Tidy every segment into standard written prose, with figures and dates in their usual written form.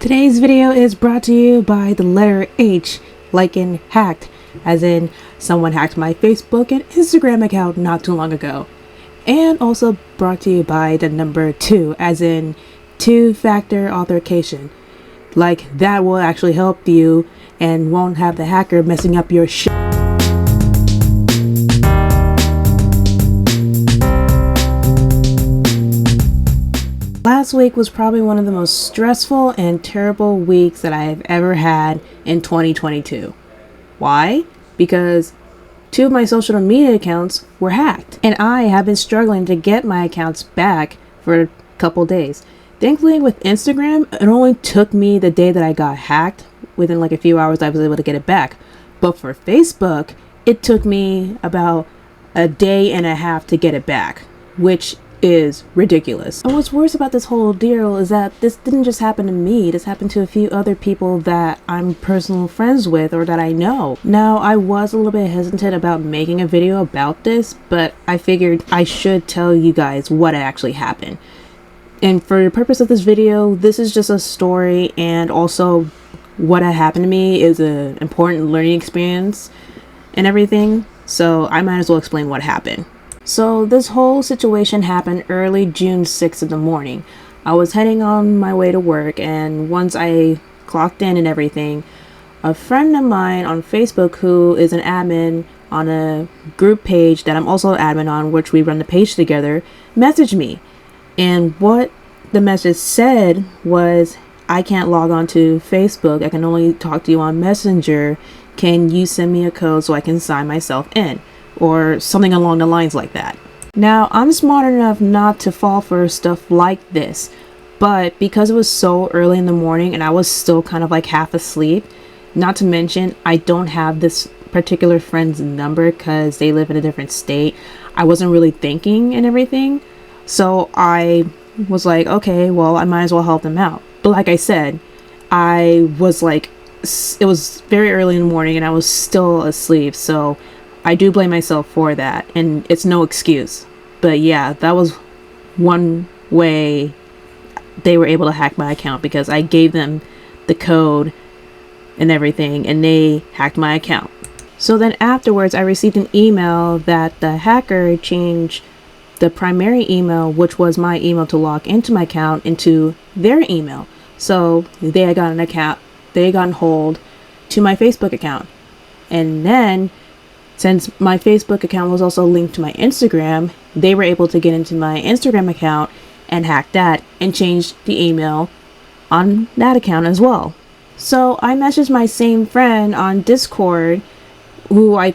Today's video is brought to you by the letter H, like in hacked, as in someone hacked my Facebook and Instagram account not too long ago. And also brought to you by the number 2, as in two-factor authentication. Like that will actually help you and won't have the hacker messing up your shit. Last week was probably one of the most stressful and terrible weeks that I have ever had in 2022. Why? Because 2 of my social media accounts were hacked, and I have been struggling to get my accounts back for a couple days. Thankfully with Instagram, it only took me the day that I got hacked. Within like a few hours I was able to get it back. But for Facebook, it took me about a day and a half to get it back, which is ridiculous. And what's worse about this whole deal is that this didn't just happen to me. This happened to a few other people that I'm personal friends with or that I know. Now, I was a little bit hesitant about making a video about this, but I figured I should tell you guys what actually happened. And for the purpose of this video, this is just a story, and also what had happened to me is an important learning experience and everything. So I might as well explain what happened. So this whole situation happened early June 6th in the morning. I was heading on my way to work, and once I clocked in and everything, a friend of mine on Facebook who is an admin on a group page that I'm also an admin on, which we run the page together, messaged me. And what the message said was, I can't log on to Facebook. I can only talk to you on Messenger. Can you send me a code so I can sign myself in? Or something along the lines like that. Now, I'm smart enough not to fall for stuff like this, but because it was so early in the morning and I was still kind of like half asleep, not to mention I don't have this particular friend's number because they live in a different state, I wasn't really thinking and everything. So I was like, okay, well, I might as well help them out. But like I said, I was like, it was very early in the morning and I was still asleep, so I do blame myself for that, and it's no excuse. But yeah, that was one way they were able to hack my account, because I gave them the code and everything, and they hacked my account. So then afterwards, I received an email that the hacker changed the primary email, which was my email to log into my account, into their email. So they had gotten an account, they had gotten hold to my Facebook account. And then, since my Facebook account was also linked to my Instagram, they were able to get into my Instagram account and hack that and change the email on that account as well. So I messaged my same friend on Discord, who I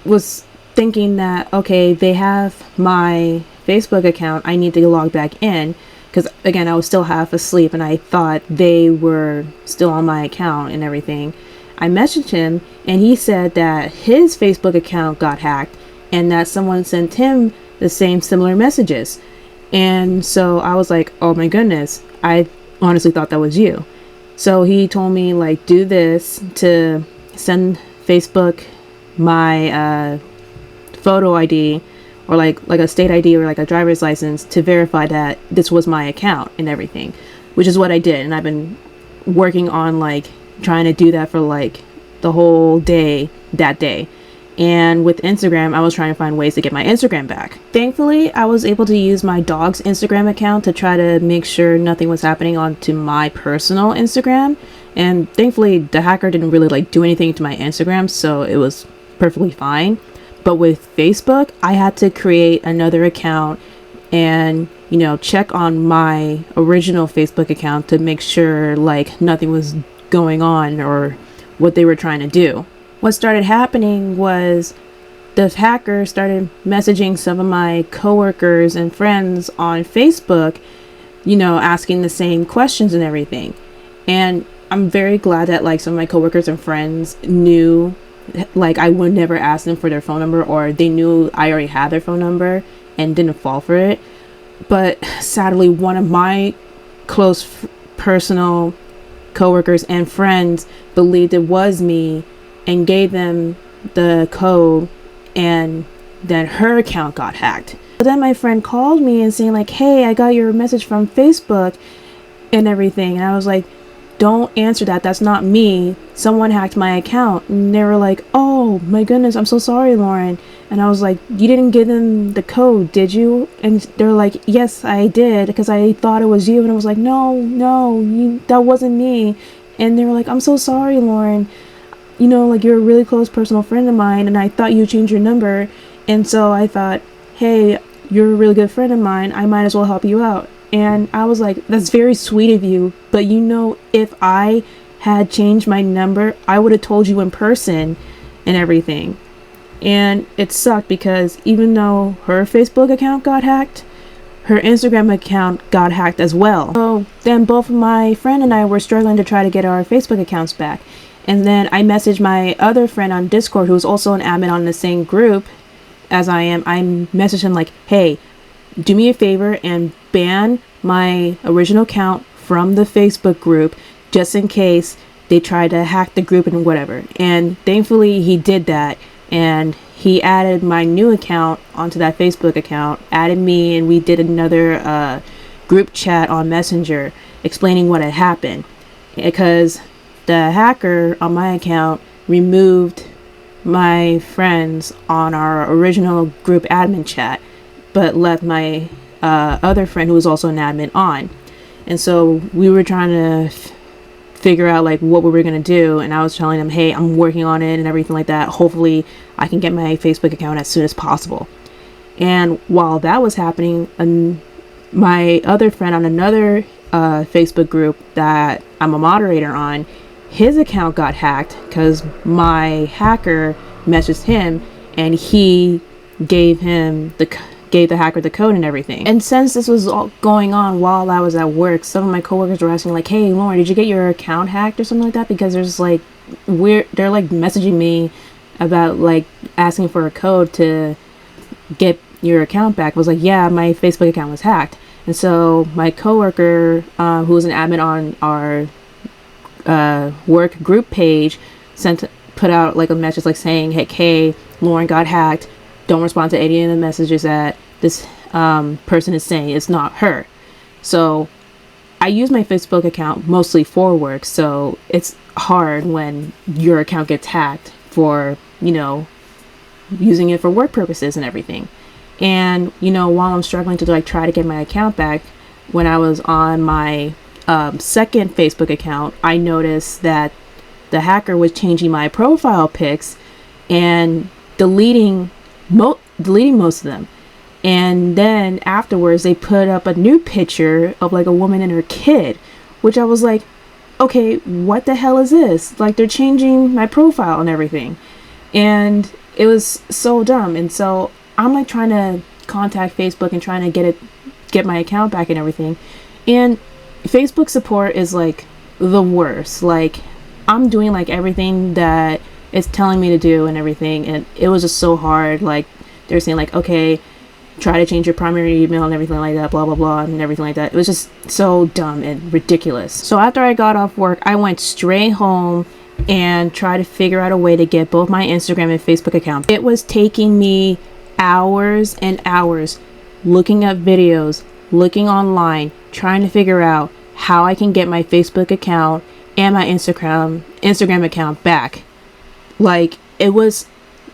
was thinking that, okay, they have my Facebook account, I need to log back in, because again, I was still half asleep and I thought they were still on my account and everything. I messaged him and he said that his Facebook account got hacked and that someone sent him the same similar messages. And so I was like, oh my goodness, I honestly thought that was you. So he told me, like, do this to send Facebook my photo ID, or like a state ID or like a driver's license, to verify that this was my account and everything, which is what I did. And I've been working on like trying to do that for like the whole day that day. And with Instagram, I was trying to find ways to get my Instagram back. Thankfully, I was able to use my dog's Instagram account to try to make sure nothing was happening onto my personal Instagram. And thankfully, the hacker didn't really like do anything to my Instagram, so it was perfectly fine. But with Facebook, I had to create another account and, you know, check on my original Facebook account to make sure like nothing was going on or what they were trying to do. What started happening was the hacker started messaging some of my coworkers and friends on Facebook, you know, asking the same questions and everything. And I'm very glad that like some of my coworkers and friends knew, like, I would never ask them for their phone number, or they knew I already had their phone number and didn't fall for it. But sadly, one of my close personal coworkers and friends believed it was me and gave them the code, and then her account got hacked. But then my friend called me and saying like, hey, I got your message from Facebook and everything. And I was like, don't answer that. That's not me. Someone hacked my account. And they were like, oh my goodness, I'm so sorry, Lauren. And I was like, you didn't give them the code, did you? And they're like, yes, I did, because I thought it was you. And I was like, no, that wasn't me. And they were like, I'm so sorry, Lauren. You know, like, you're a really close personal friend of mine, and I thought you changed your number. And so I thought, hey, you're a really good friend of mine. I might as well help you out. And I was like, that's very sweet of you. But you know, if I had changed my number, I would have told you in person and everything. And it sucked because even though her Facebook account got hacked, her Instagram account got hacked as well. So then both my friend and I were struggling to try to get our Facebook accounts back. And then I messaged my other friend on Discord, who's also an admin on the same group as I am. I messaged him like, hey, do me a favor and ban my original account from the Facebook group just in case they try to hack the group and whatever. And thankfully he did that. And he added my new account onto that Facebook account, added me, and we did another group chat on Messenger explaining what had happened. Because the hacker on my account removed my friends on our original group admin chat, but left my other friend, who was also an admin, on. And so we were trying to figure out like what we were gonna do, and I was telling them, hey, I'm working on it and everything like that. Hopefully I can get my Facebook account as soon as possible. And while that was happening, my other friend on another Facebook group that I'm a moderator on, his account got hacked because my hacker messaged him and he gave the hacker the code and everything. And since this was all going on while I was at work, some of my coworkers were asking like, hey, Lauren, did you get your account hacked or something like that? Because there's like they're like messaging me about like asking for a code to get your account back. I was like, yeah, my Facebook account was hacked. And so my coworker, who was an admin on our work group page, put out like a message like saying, hey, Lauren got hacked. Don't respond to any of the messages that this person is saying. It's not her. So I use my Facebook account mostly for work, so it's hard when your account gets hacked for, you know, using it for work purposes and everything. And, you know, while I'm struggling to like try to get my account back, when I was on my second Facebook account, I noticed that the hacker was changing my profile pics and deleting most of them. And then afterwards they put up a new picture of like a woman and her kid, which I was like, okay, what the hell is this? Like, they're changing my profile and everything. And it was so dumb. And so I'm like trying to contact Facebook and trying to get my account back and everything. And Facebook support is like the worst. Like, I'm doing like everything that it's telling me to do and everything, and it was just so hard. Like, they're saying like, okay, try to change your primary email and everything like that, blah blah blah, and everything like that. It was just so dumb and ridiculous. So after I got off work, I went straight home and tried to figure out a way to get both my Instagram and Facebook account. It was taking me hours and hours looking up videos, looking online, trying to figure out how I can get my Facebook account and my Instagram account back. Like, it was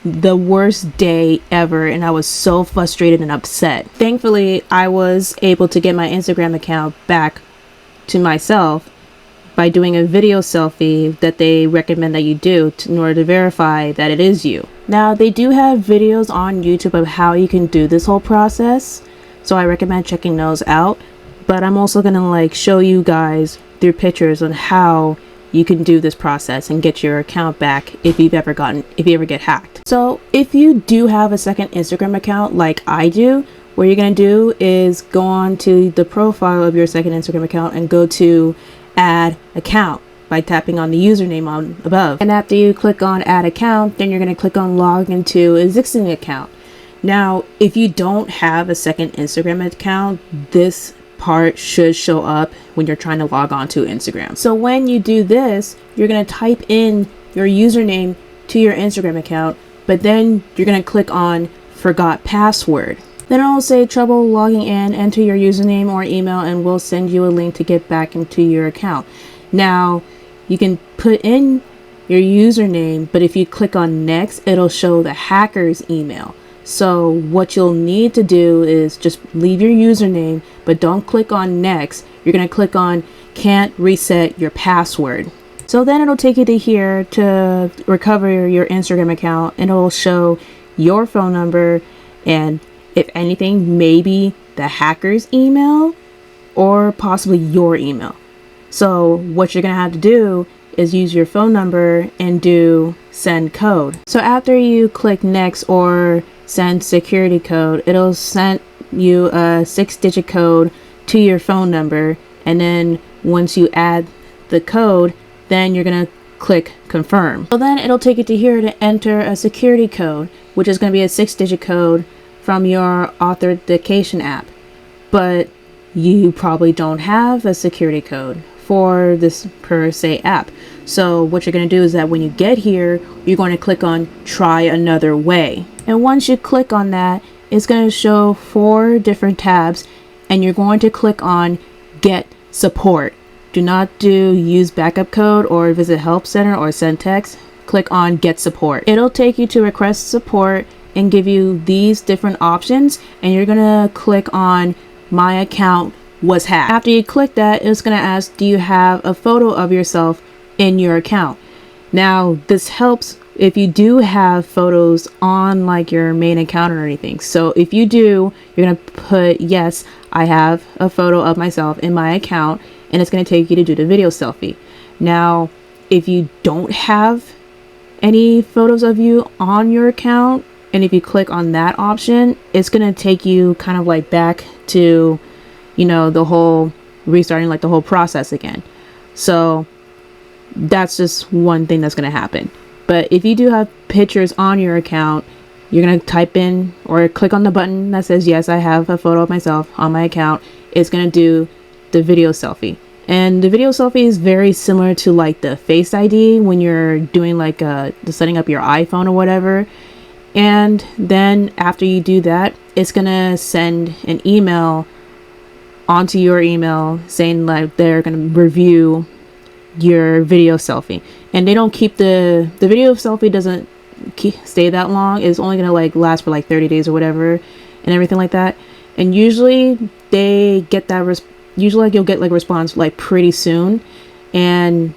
the worst day ever, and I was so frustrated and upset. Thankfully, I was able to get my Instagram account back to myself by doing a video selfie that they recommend that you do in order to verify that it is you. Now, they do have videos on YouTube of how you can do this whole process, so I recommend checking those out. But I'm also gonna like show you guys through pictures on how you can do this process and get your account back if you ever get hacked. So if you do have a second Instagram account like I do, what you're gonna do is go on to the profile of your second Instagram account and go to add account by tapping on the username on above. And after you click on add account, then you're gonna click on log into existing account. Now, if you don't have a second Instagram account, this part should show up when you're trying to log on to Instagram. So when you do this, you're going to type in your username to your Instagram account, but then you're going to click on forgot password. Then it'll say trouble logging in, enter your username or email and we'll send you a link to get back into your account. Now, you can put in your username, but if you click on next, it'll show the hacker's email. So what you'll need to do is just leave your username, but don't click on next. You're going to click on can't reset your password. So then it'll take you to here to recover your Instagram account, and it'll show your phone number and, if anything, maybe the hacker's email or possibly your email. So what you're going to have to do is use your phone number and do send code. So after you click next or send security code, it'll send you a 6-digit code to your phone number, and then once you add the code, then you're gonna click confirm. So then it'll take you to here to enter a security code, which is going to be a 6-digit code from your authentication app. But you probably don't have a security code for this per se app. So what you're going to do is that when you get here, you're going to click on try another way. And once you click on that, it's going to show 4 different tabs, and you're going to click on get support. Do not do use backup code or visit help center or send text. Click on get support. It'll take you to request support and give you these different options, and you're gonna click on my account was hacked. After you click that, it's gonna ask, do you have a photo of yourself in your account? Now this helps if you do have photos on like your main account or anything. So if you do, you're gonna put yes, I have a photo of myself in my account, and it's going to take you to do the video selfie. Now, if you don't have any photos of you on your account, and if you click on that option, it's going to take you kind of like back to, you know, the whole restarting, like the whole process again. So that's just one thing that's going to happen. But if you do have pictures on your account, you're going to type in or click on the button that says, yes, I have a photo of myself on my account. It's going to do the video selfie. And the video selfie is very similar to like the Face ID when you're doing like the setting up your iPhone or whatever. And then after you do that, it's gonna send an email onto your email saying like they're gonna review your video selfie. And they don't keep the video selfie doesn't stay that long. It's only gonna like last for like 30 days or whatever and everything like that. And usually they get that usually like you'll get like a response like pretty soon, and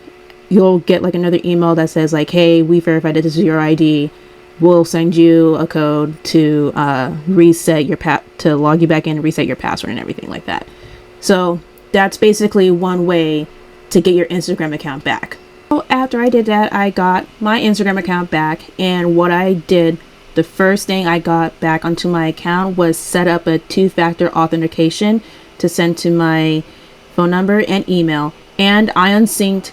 you'll get like another email that says like, hey, we verified that this is your ID. We'll send you a code to reset your to log you back in and reset your password and everything like that. So that's basically one way to get your Instagram account back. So after I did that, I got my Instagram account back, and what I did, the first thing I got back onto my account was set up a 2-factor authentication to send to my phone number and email, and I unsynced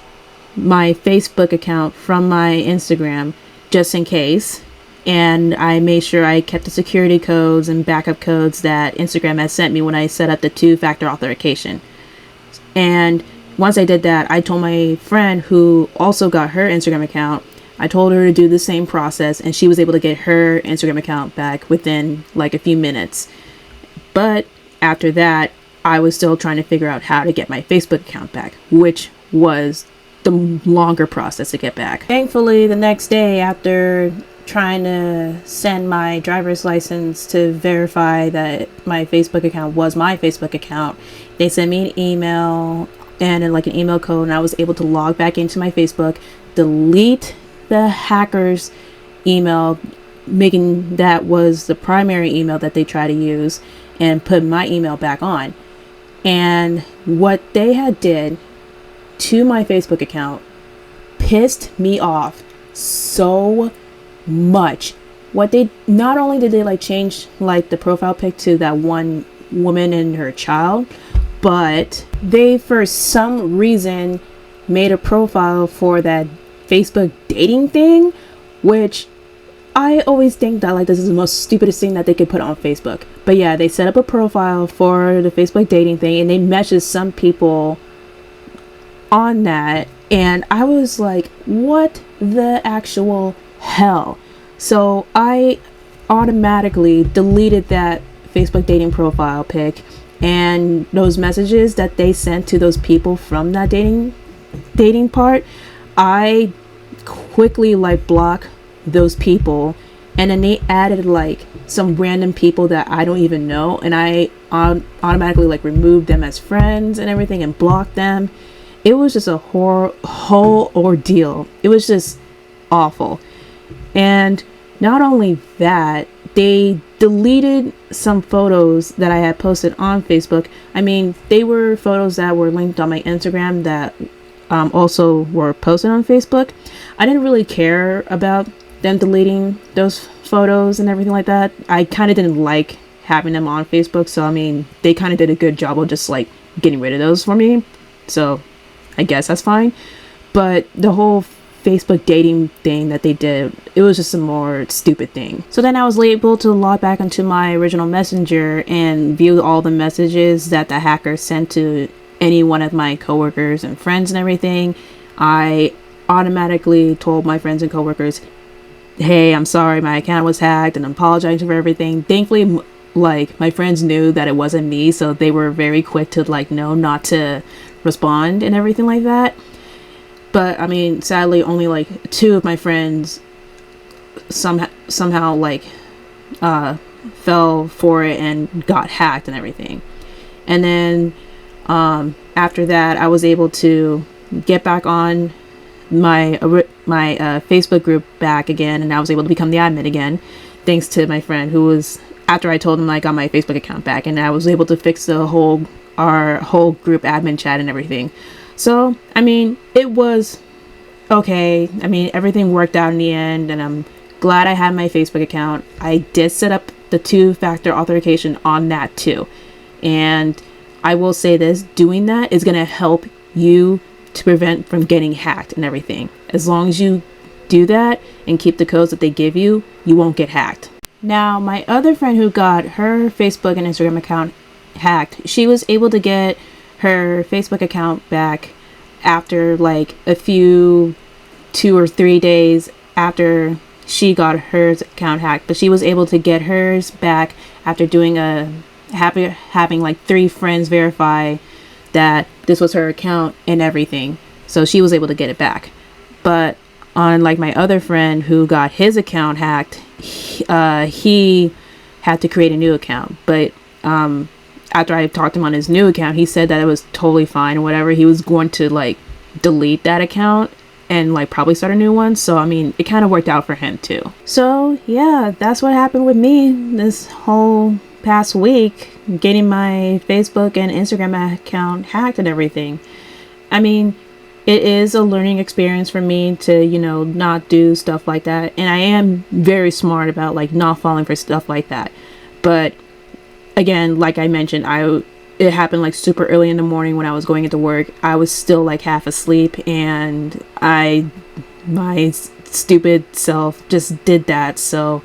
my Facebook account from my Instagram just in case, and I made sure I kept the security codes and backup codes that Instagram had sent me when I set up the 2-factor authentication. And once I did that, I told my friend who also got her Instagram account, I told her to do the same process, and she was able to get her Instagram account back within like a few minutes. But after that, I was still trying to figure out how to get my Facebook account back, which was the longer process to get back. Thankfully, the next day, after trying to send my driver's license to verify that my Facebook account was my Facebook account, they sent me an email and then like an email code, and I was able to log back into my Facebook, delete the hacker's email, making that was the primary email that they try to use, and put my email back on. And what they had did to my Facebook account pissed me off so much. What they not only did they like change like the profile pic to that one woman and her child, but they for some reason made a profile for that Facebook dating thing, which I always think that like this is the most stupidest thing that they could put on Facebook. But yeah, they set up a profile for the Facebook dating thing, and they messaged some people on that, and I was like, what the actual hell? So I automatically deleted that Facebook dating profile pic and those messages that they sent to those people from that dating dating part, I quickly like block those people, and then they added like some random people that I don't even know, and I automatically like removed them as friends and everything and blocked them. It was just a whole ordeal. It was just awful. And not only that, they deleted some photos that I had posted on Facebook. I mean, they were photos that were linked on my Instagram that also were posted on Facebook. I didn't really care about them deleting those photos and everything like that. I kind of didn't like having them on Facebook. So, I mean, they kind of did a good job of just like getting rid of those for me. So, I guess that's fine. But the whole Facebook dating thing that they did, it was just a more stupid thing. So then I was able to log back onto my original messenger and view all the messages that the hacker sent to any one of my coworkers and friends and everything. I automatically told my friends and coworkers, hey, I'm sorry, my account was hacked, and I'm apologizing for everything. Thankfully, like, my friends knew that it wasn't me, so they were very quick to like know not to respond and everything like that. But I mean, sadly, only like 2 of my friends somehow like fell for it and got hacked and everything. And then after that, I was able to get back on my Facebook group back again, and I was able to become the admin again, thanks to my friend who was, after I told him I got my Facebook account back, and I was able to fix our whole group admin chat and everything. So, I mean, it was okay. I mean, everything worked out in the end, and I'm glad I had my Facebook account. I did set up the 2-factor authentication on that too. And I will say this, doing that is going to help you to prevent from getting hacked and everything. As long as you do that and keep the codes that they give you, you won't get hacked. Now, my other friend who got her Facebook and Instagram account hacked, she was able to get her Facebook account back after like a few 2 or 3 days after she got hers account hacked. But she was able to get hers back after doing having like 3 friends verify that this was her account and everything. So she was able to get it back. But on like my other friend who got his account hacked, he had to create a new account. But after I talked to him on his new account, he said that it was totally fine or whatever. He was going to like delete that account and like probably start a new one. So I mean, it kind of worked out for him too. So yeah, that's what happened with me this whole past week, getting my Facebook and Instagram account hacked and everything. I mean, it is a learning experience for me to, you know, not do stuff like that. And I am very smart about like not falling for stuff like that. But again, like I mentioned, it happened like super early in the morning when I was going into work. I was still like half asleep, and my stupid self just did that. So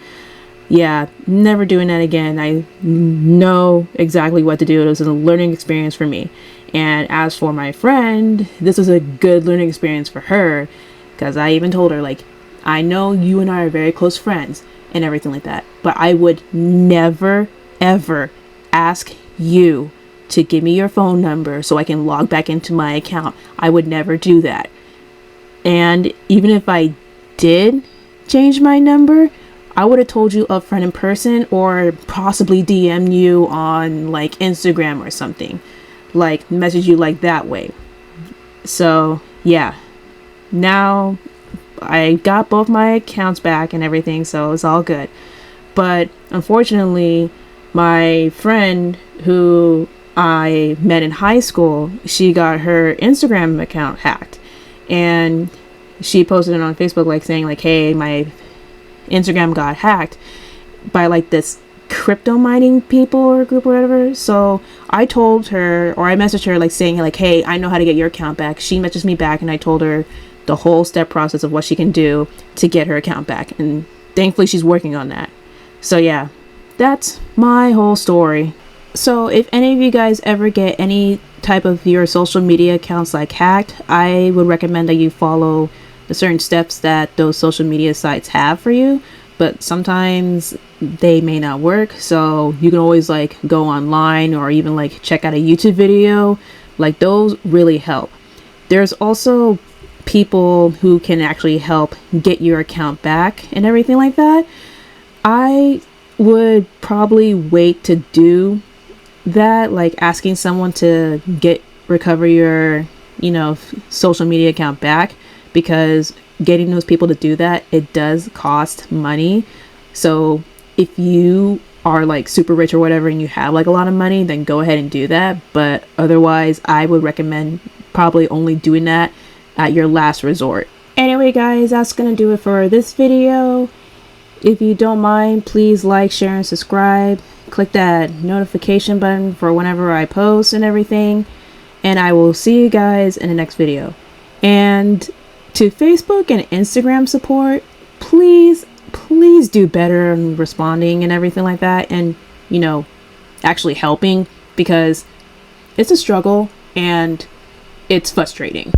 yeah, never doing that again. I know exactly what to do. It was a learning experience for me. And as for my friend, this was a good learning experience for her, because I even told her, like, I know you and I are very close friends and everything like that, but I would never, ever ask you to give me your phone number so I can log back into my account. I would never do that. And even if I did change my number, I would have told you upfront in person, or possibly DM you on like Instagram or something, like message you like that way. So yeah, now I got both my accounts back and everything, so it's all good. But unfortunately, my friend who I met in high school, she got her Instagram account hacked, and she posted it on Facebook like saying like, hey, my Instagram got hacked by like this crypto mining people or group or whatever. So I told her, or I messaged her like saying like, hey, I know how to get your account back. She messaged me back, and I told her the whole step process of what she can do to get her account back, and thankfully she's working on that. So yeah, that's my whole story. So if any of you guys ever get any type of your social media accounts like hacked, I would recommend that you follow the certain steps that those social media sites have for you. But sometimes they may not work, so you can always like go online or even like check out a YouTube video. Like those really help. There's also people who can actually help get your account back and everything like that. I would probably wait to do that, like asking someone to recover your, social media account back, because getting those people to do that, it does cost money. So if you are like super rich or whatever and you have like a lot of money, then go ahead and do that. But otherwise, I would recommend probably only doing that at your last resort. Anyway, guys, that's gonna do it for this video. If you don't mind, please like, share, and subscribe. Click that notification button for whenever I post and everything. And I will see you guys in the next video. And to Facebook and Instagram support, please do better in responding and everything like that, and actually helping, because it's a struggle and it's frustrating.